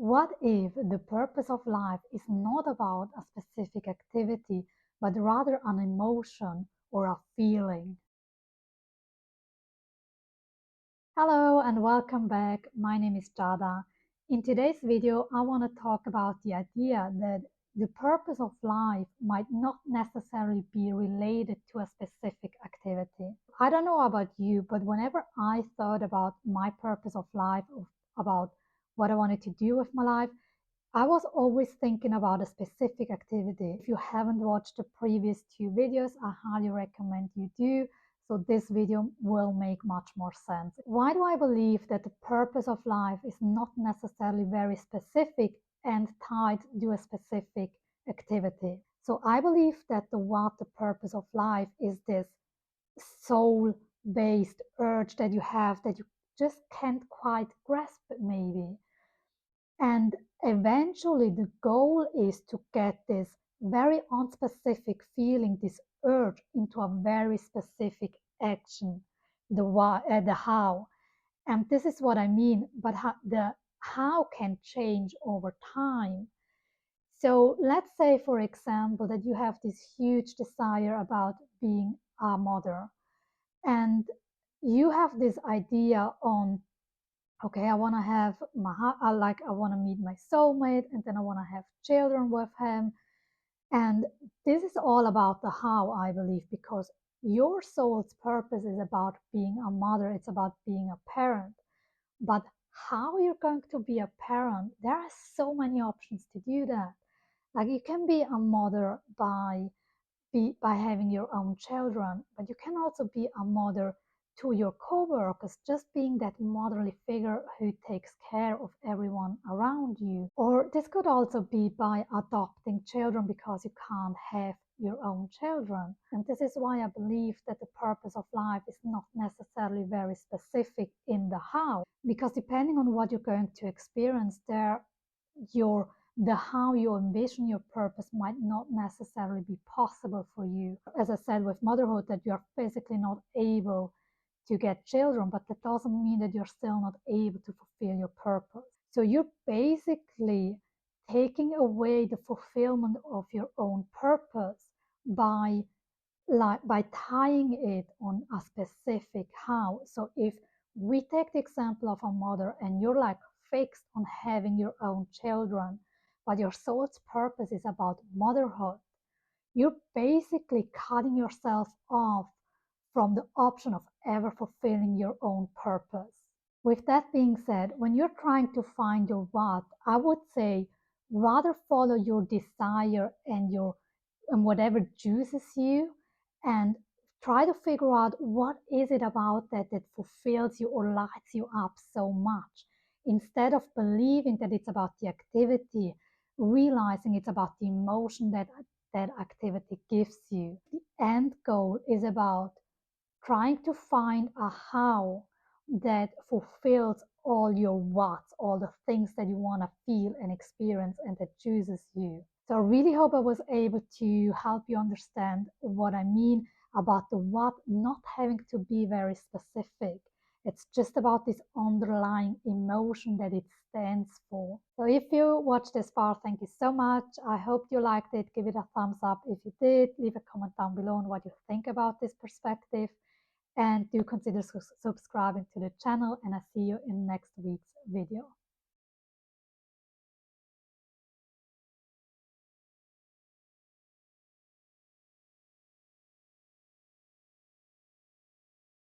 What if the purpose of life is not about a specific activity, but rather an emotion or a feeling? Hello and welcome back. My name is Jada. In today's video, I want to talk about the idea that the purpose of life might not necessarily be related to a specific activity. I don't know about you, but whenever I thought about my purpose of life, about what I wanted to do with my life, I was always thinking about a specific activity. If you haven't watched the previous two videos, I highly recommend you do. So this video will make much more sense. Why do I believe that the purpose of life is not necessarily very specific and tied to a specific activity? So I believe that the purpose of life is this soul-based urge that you have that you just can't quite grasp maybe. And eventually, the goal is to get this very unspecific feeling, this urge, into a very specific action, the why, the how. And this is what I mean, but the how can change over time. So let's say, for example, that you have this huge desire about being a mother, and you have this idea on, okay, I want to have I want to meet my soulmate, and then I want to have children with him. And this is all about the how, I believe, because your soul's purpose is about being a mother, it's about being a parent. But how you're going to be a parent, there are so many options to do that. Like, you can be a mother by having your own children, but you can also be a mother to your co-workers, just being that motherly figure who takes care of everyone around you. Or this could also be by adopting children because you can't have your own children. And this is why I believe that the purpose of life is not necessarily very specific in the how, because depending on what you're going to experience there, the how you envision your purpose might not necessarily be possible for you. As I said with motherhood, that you are physically not able to get children, but that doesn't mean that you're still not able to fulfill your purpose. So you're basically taking away the fulfillment of your own purpose by tying it on a specific how. So if we take the example of a mother and you're like fixed on having your own children, but your soul's purpose is about motherhood, you're basically cutting yourself off from the option of ever fulfilling your own purpose. With that being said, when you're trying to find your what, I would say rather follow your desire and whatever juices you, and try to figure out what is it about that fulfills you or lights you up so much, instead of believing that it's about the activity, realizing it's about the emotion that activity gives you. The end goal is about trying to find a how that fulfills all your what's, all the things that you want to feel and experience and that chooses you. So I really hope I was able to help you understand what I mean about the what not having to be very specific. It's just about this underlying emotion that it stands for. So if you watched this far, thank you so much. I hope you liked it. Give it a thumbs up if you did. Leave a comment down below on what you think about this perspective. And do consider subscribing to the channel, and I see you in next week's video.